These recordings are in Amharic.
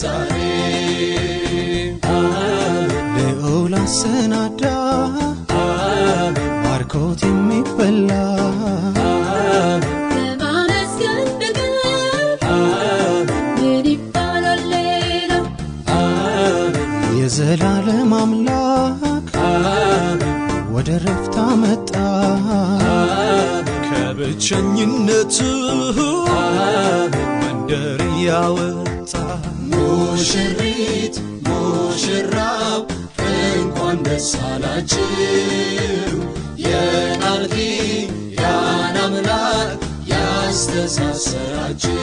ዛሬ ልዑል አሰናዳ ባርኮት የሚበላ ከማመስገን በቀር ምን ይባላል ሌላ? የዘላለም አምላክ ወደ ረፍት አመጣ ከብቸኝነት መንደር ያወጣ ሙሽሪት ሙሽራው እንኳን ደስ አላችሁ የቃል ኪዳን አምላክ ያስተሳሰራችሁ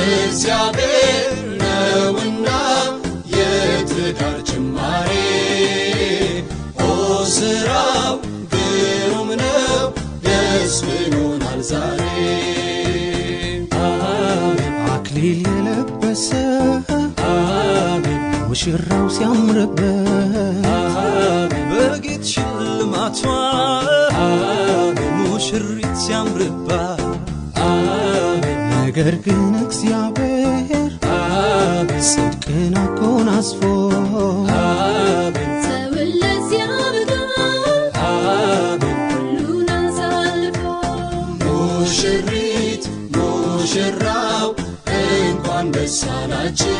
እግዚአብሔር ነውና የትዳር ጅማሬ ኦ ስራው ግሩም ነው ደስ ብሎናል ዛሬ አክሊል የለበሰ ሙሽራው ሲያምርበት በጌጥ ሽልማቷ ሙሽሪት ሲያምርባት ነገር ግን እግዚአብሔር ጽድቅን አጎናጽፎ ሰውን ለዚያ በቃል ሁሉን አሳልፎ ሙሽሪት ሙሽራው እንኳን ደስ አላችሁ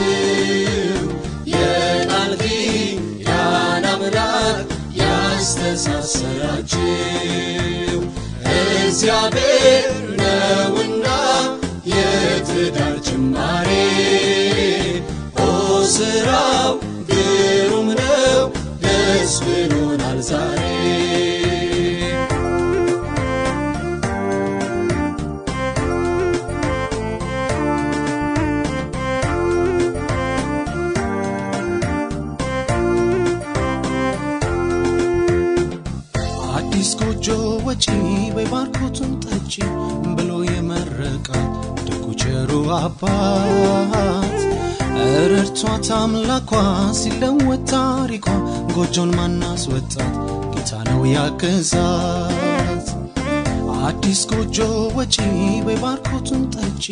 የቃል ኪዳን አምላክ ያስተሳሰራችሁ እግዚአብሔር ነውና የትዳር ጅማሬ ኦ ስራው ግሩም ነው ደስ ብሎናል ዛሬ አዲስ ጎጆ ወጪ በባርኮቱን ጠጪ ብሎ የመረቃት ደጉ ቸሩ አባት ረድቷት አምላኳ ሲለወጥ ታሪኳ ጎጆን ማናስወጣት ጌታ ነው ያገዛት አዲስ ጎጆ ወጪ በባርኮቱን ጠጪ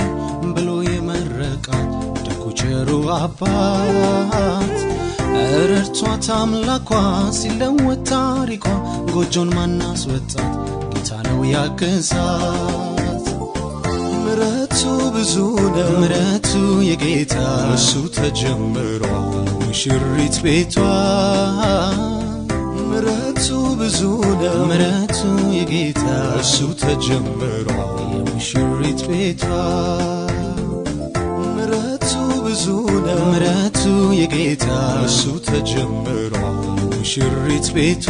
ብሎ የመረቃት ደጉ ቸሩ አባት ረድቷት አምላኳ ሲለወጥ ታሪኳ ጎጆን ማናስወጣት ጌታ ነው ያገዛት ምሕረቱ ብዙ ነው ምሕረቱ የጌታ እሱ ተጀምሯል ሙሽሪት ቤቷ ምሕረቱ ብዙ ነው ምሕረቱ የጌታ እሱ ተጀምሯል የሙሽሪት ቤቷ ምሕረቱ ብዙ ነው ምሕረቱ የጌታ እሱ ተጀምሯል ሙሽሪት ቤቷ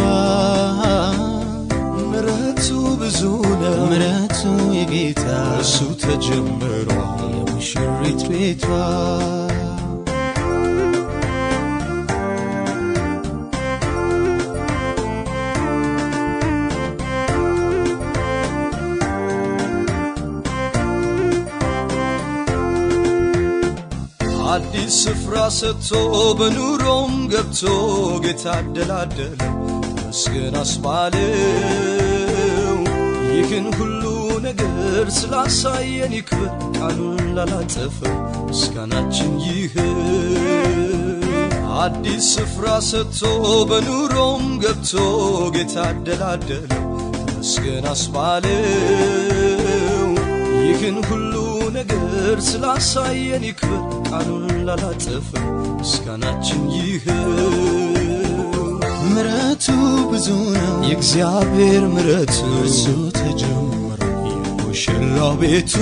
ምሕረቱ ብዙ ነው ምሕረቱ የጌታ እሱ ተጀምሯል የሙሽሪት ቤቷ አዲስ ስፍራ ሰጥቶ በኑሮም ገብቶ ጌታ አደላደለው ተመስገን አስባለው ይህን ሁሉ ነገር ስላሳየን ይክበር ቃሉን ላላጠፈው ምስጋናችን ይህ አዲስ ስፍራ ሰጥቶ በኑሮም ገብቶ ጌታ አደላደለው ተመስገን አስባለው ይህን ሁሉ ነገር ስላሳየን ይክበር ቃሉን ላላጠፈው ምስጋናችን ይህ ምሕረቱ ብዙ ነው የእግዚአብሔር ምሕረቱ እርሱ ተጀምሮ የሙሽራው ቤቱ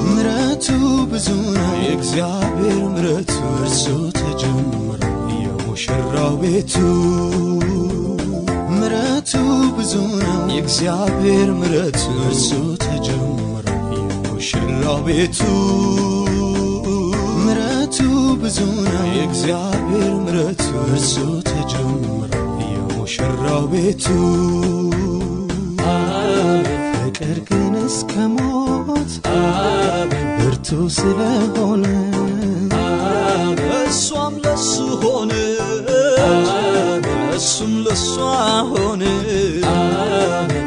ምሕረቱ ብዙ ነው የእግዚአብሔር ምሕረቱ እርሱ ተጀምሮ የሙሽራው ቤቱ ምሕረቱ ብዙ ነው የእግዚአብሔር ምሕረቱ እርሱ ተጀምሮ የሙሽራው ቤቱ ምሕረቱ ብዙ ነው የእግዚአብሔር ምሕረቱ እርሱ ተጀምሮ የሙሽራው ቤቱ ፍቅር ግን እስከ ሞት ብርቱ ስለሆነ እሷም ለሱ ሆነ እሱም ለሷ ሆነ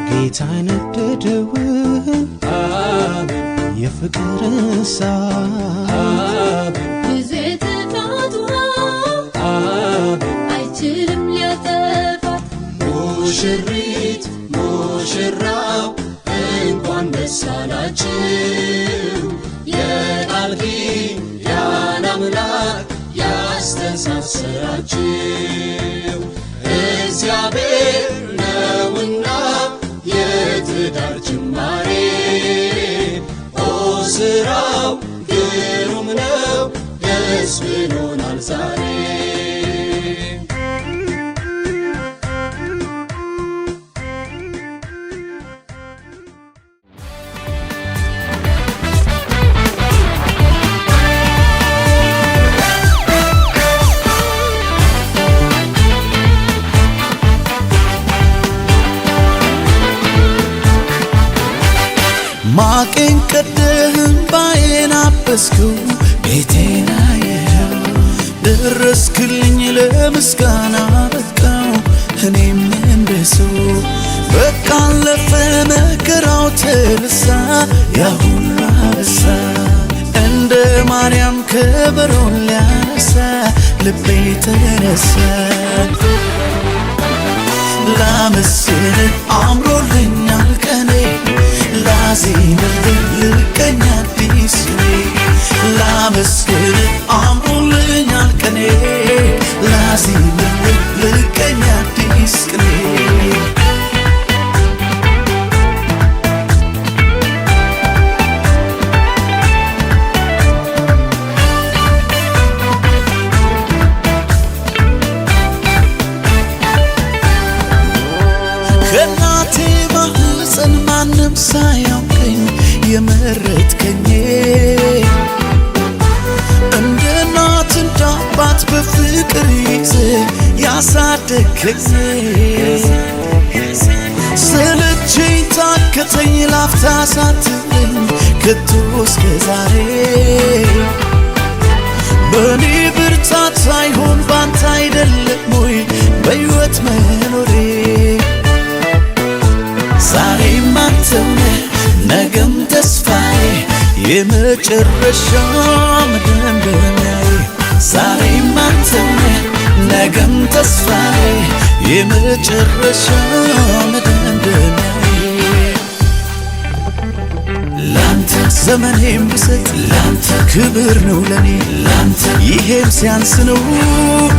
ጌታ ነደደውን የፍቅር እሳት ሙሽሪት ሙሽራው እንኳን ደስ አላችሁ የቃል ኪዳን አምላክ ያስተሳሰራችሁ እግዚአብሔር ነውና የትዳር ጅማሬ ስራው ግሩም ነው ደስ ብሎናል ዛሬ ማቄን ቀደህም ባዬን አበስከው ቤቴን አየኸው ደረስክልኝ ለምስጋና በቃው እኔም እንደሰው በቃ አለፈ መከራው ተረሳ ያ ሁሉ አበሳ እንደ ማርያም ከበሮን ሊያነሳ ልቤ ተነሳ ላመስግን አምሮልኛል ቀኔ ላዜምልህ ልቀኛ አዲስ ላመስግን አምሮልኛል ቀኔ ላዜምልህ ልቀኛ አዲስ ቅኔ ከእናቴ ማህፀን ማንም ሳያውቀኝ የመረጥከኝ እንደ እናት እንደ አባት በፍቅር ይዘህ ያሳደግከኝ ሰለቸኝ ታከተኝ ላፍታ ሳትለኝ ከቶ እስከ ዛሬ በእኔ ብርታት ሳይሆን ባንተ አይደለም ወይ በሕይወት መኖሬ ዛሬም አንተው ነህ ነገም ተስፋዬ የመጨረሻ መደምደሚያዬ ዛሬም አንተው ነህ ነገም ተስፋዬ የመጨረሻ መደምደሚያዬ ላንተ ዘመኔም ብሰጥ ላንተ ክብር ነው ለኔ ላንተ ይሄም ሲያንስ ነው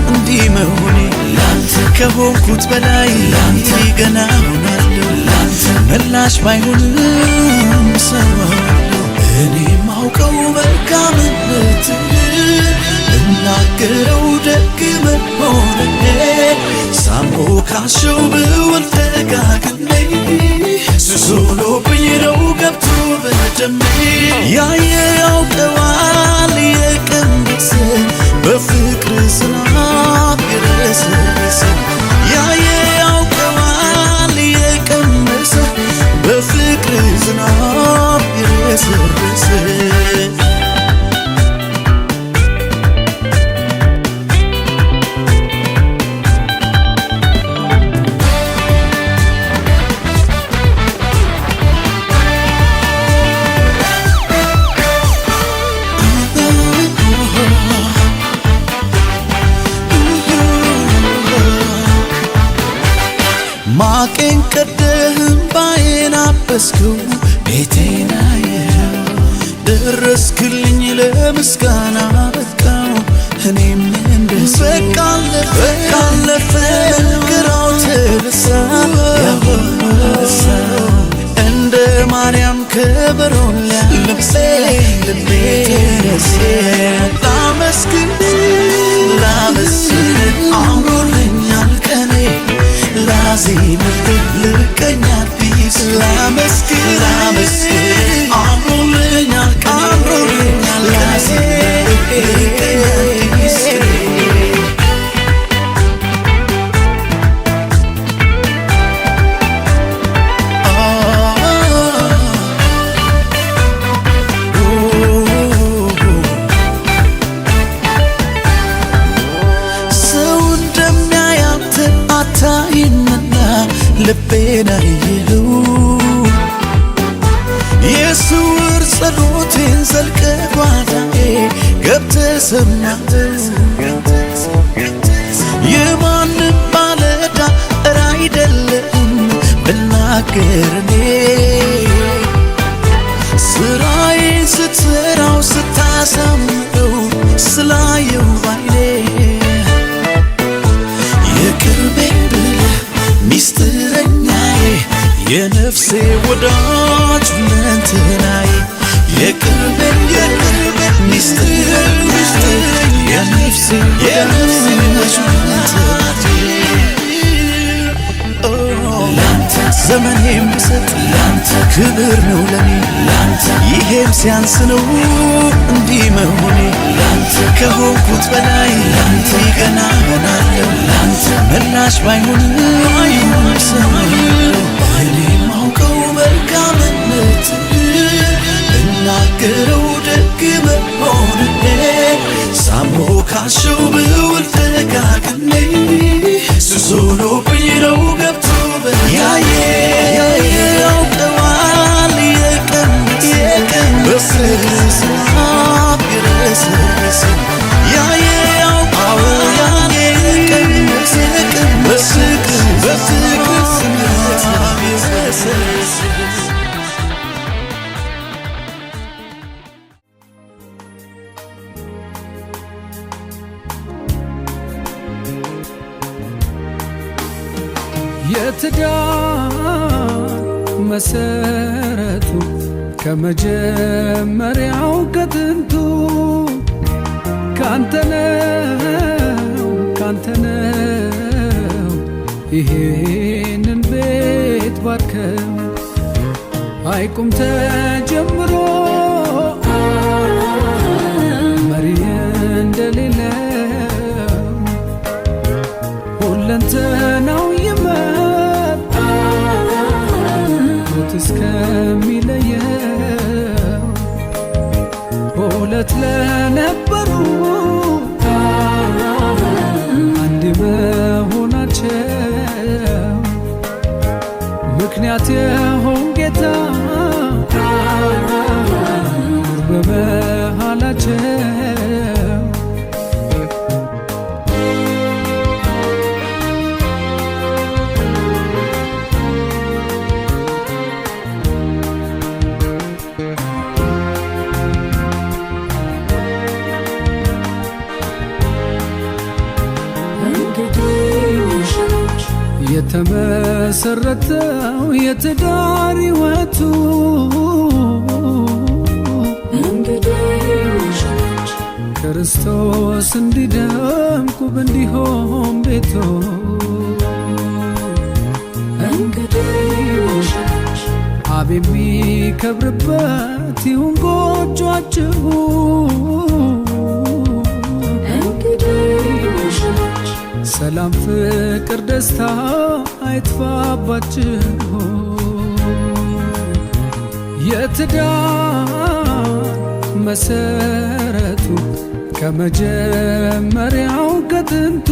እንዲህ መሆኔ ላንተ ከሆንኩት በላይ ላንተ ገና ሆናለሁ ላንተ መላሽ ባይሆንም ሰዋለሁ እኔ ማውቀው መልካምነት እናገረው ደግ መሆኔ ሳሞካሸው ብውል ደጋግሜ ሱሶሎብኝ ነው ገብቶ በደሜ ያየ ያውቀዋል የቀመሰ በፍቅር ዝናብ የረሰረሰ ያየ ያውቀዋል የቀመሰ በፍቅር ዝናብ የረሰረሰ ማቄን ቀደህም ባዬን አበስከው ቤቴን አየኸው ደረስክልኝ ለምስጋና በቃው እኔም እንደሰው በቃ አለፈ መከራው ተረሳ ያ ሁሉ አበሳ እንደ ማርያም ከበሮን ሊያነሳ ልቤ ተነሳ ላመስግን አምሮልኛል ቀኔ ላዜምልህ ልቀኛ አዲስ ላመስግን አምሮልኛል ቀኔ ላዜምልህ ልቀኛ አዲስ ልቤን አየኸው የስውር ጸሎቴን ዘልቀ ጓዳዬ ገብተህ ሰማኸው የማንም ባለዕዳ እረ አይደለህም ልናገር እኔ ስራዬን ስትሰራው ስታሳምረው ስላየው ባይኔ የቅርቤ ብለህ ሚስጥረኛዬ የነፍሴ ወዳጅ ሁለንተናዬ የቅርቤ ሚስጥረኛዬ የነፍሴ ወዳጅ ሁለንተናዬ ላንተ ዘመኔም ብሰጥ ላንተ ክብር ነው ለኔ ላንተ ይሄም ሲያንስ ነው እንዲህ መሆኔ ላንተ ከሆንኩት በላይ ላንተ ገና ሆናለሁ ላንተ ምላሽ ባይሆን ሰማለሁ እኔ ማውቀው መልካምነት እናገረው ደግ መሆንኔ ሳሞካሸው ብውል ደጋግሜ ሱስ ሆኖብኝ ነው ገብቶ ያየ ያውቀዋል የቀን በስስናብ የረሰረሰ ያየ ያውቀዋል የቀን በስስናብ የረሰረሰ የትዳር መሰረቱ ከመጀመሪያው ከጥንቱ ካንተነው ይሄንን ቤት ባርከው አይቁም ተጀምሮ መሪ እንደሌለው ሁለንተናው እስከሚለየው ሁለት ለነበሩ አንድ መሆናቸው ምክንያት የሆን ጌታ ኑር በመሃላቸው የተመሰረተው የትዳር ሕይወቱ ክርስቶስ እንዲደምቁ እንዲሆን ቤቶ አብ የሚከብርበት ይሁን ጎጆአችሁ ሰላም ፍቅር ደስታ አይጥፋባችሁ የትዳር መሰረቱ ከመጀመሪያው ከጥንቱ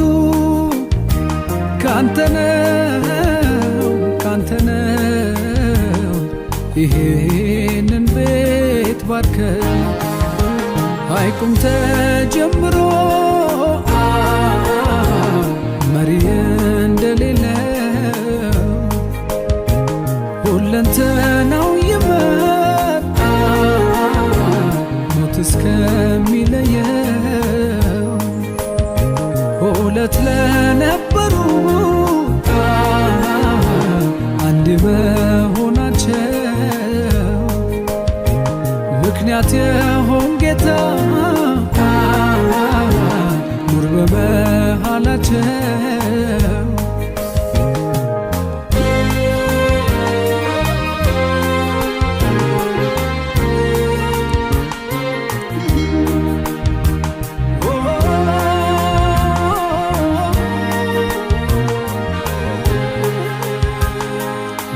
ካንተነው ይሄንን ቤት ባርከው አይቁም ተጀምሮ መሪ እንደሌለው ሁለንተናው ይመጣ ሞት እስከሚለየው ሁለት ለነበሩ አንድ መሆናቸው ምክንያት የሆን ጌታ ኑር በመሃላቸው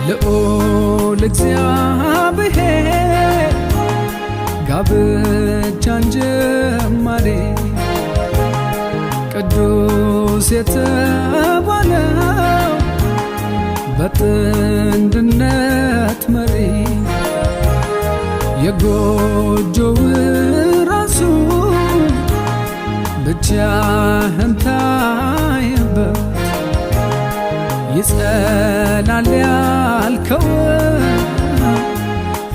ልዑል እግዚአብሔር ጋብቻን ጀማሪ ቅዱስ የተባለው በጥንድነት መሪ የጎጆው ራሱ ብቻህን ታይበት ይጸናል ያልከው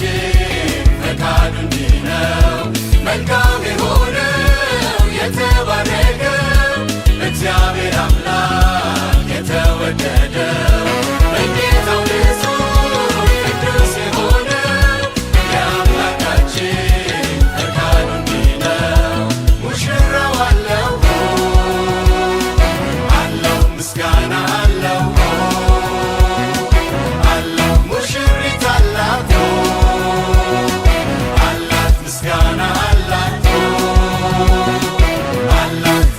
አምላካችን ፈቃዱ እንዲህ ነው። መልካም የሆነው የተባረከው እግዚአብሔር አምላክ የተወደደው በጌታው ንጹሕ ቅዱስ የሆነው የአምላካችን ፈቃዱ እንዲህ ነው። ሙሽራው አለው አለው ምስጋና አለው አለው ሙሽሪት አላት አላት ምስጋና አላት አላት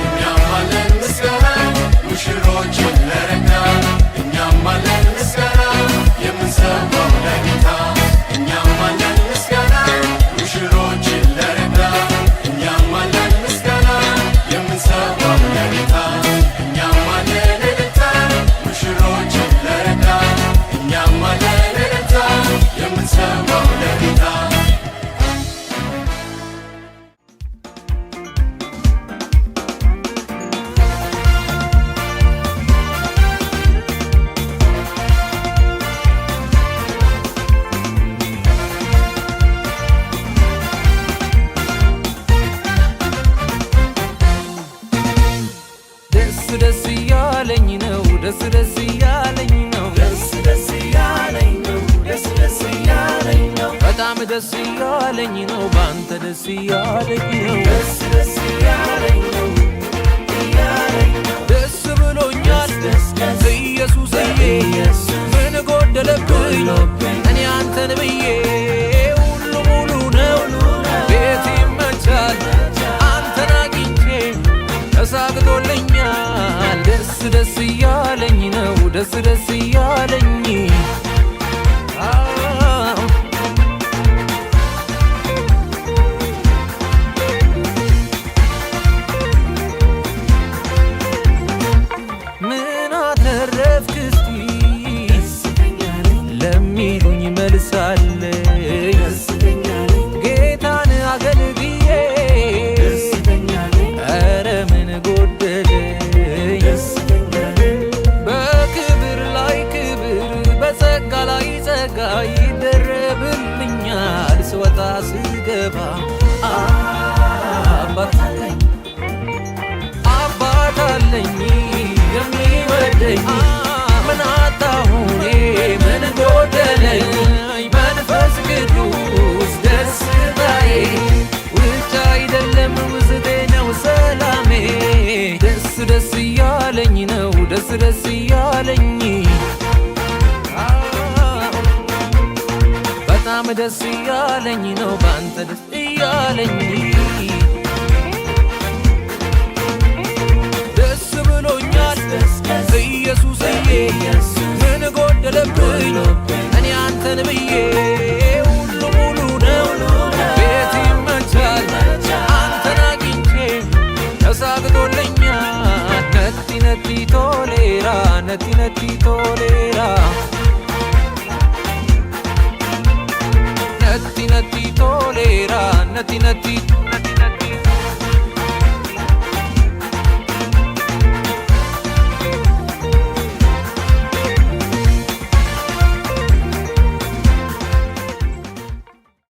እኛም አለን ምስጋና ሙሽሮችን ለረካ እኛም አለን ምስጋና የምንሰዋው ለጌታ እኛም አለን ምስጋና ሙሽሮችን ለረካ እኛም አለን ምስጋና የምንሰዋው ለጌታ እኛም አለን እልልታ ሙሽሮችን ለረካ እኛም አለን እልልታ የምንሰዋው ለጌታ ደስ ደስ እያለኝ ነው ደስ ደስ እያለኝ ነው ደስ ደስ እያለኝ ነው ደስ ደስ እያለኝ ነው በጣም ደስ እያለኝ ነው ባንተ ደስ እያለኝ ነው ደስ ደስ እያለኝ ነው እያለኝ ነው ደስ ብሎኛል ኢየሱስዬ ምን ጎደለብኝ እኔ አንተን ብዬ ሁሉ ሙሉ ነው ቤት ይመቻል አንተን አግኝቼ ተሳክቶልኛል ደስ ደስ እያለኝ ነው ደስ ደስ እያለኝ ምን አተረፍክ እስቲ ለሚሉኝ መልሳለኝ ጌታን አገልግዬ ኧረ ምን ጎደለኝ በክብር ላይ ክብር በጸጋ ላይ ጸጋ ይደረብልኛል ስወጣ ስገባ አባት አለኝ የሚወደኝ ምን አጣሁ እኔ ምን ጎደለኝ መንፈስ ቅዱስ ደስታዬ ውጭ አይደለም ውስጤ ነው ሰላሜ ደስ ደስ እያለኝ ነው ደስ ደስ እያለኝ በጣም ደስ እያለኝ ነው ባንተ ደስ እያለኝ ደስ ብሎኛል ኢየሱስዬ ምን ጎደለብኝ እኔ አንተን ብዬ ሁሉ ሙሉ ነው ቤት ይመቻል አንተን አግኝቼ ተሳክቶልኛል ነቲ ነቲ ቶሌራ ነቲ ነቲ ቶሌራ ነቲ ነቲ ቶሌራ ነቲ ነቲ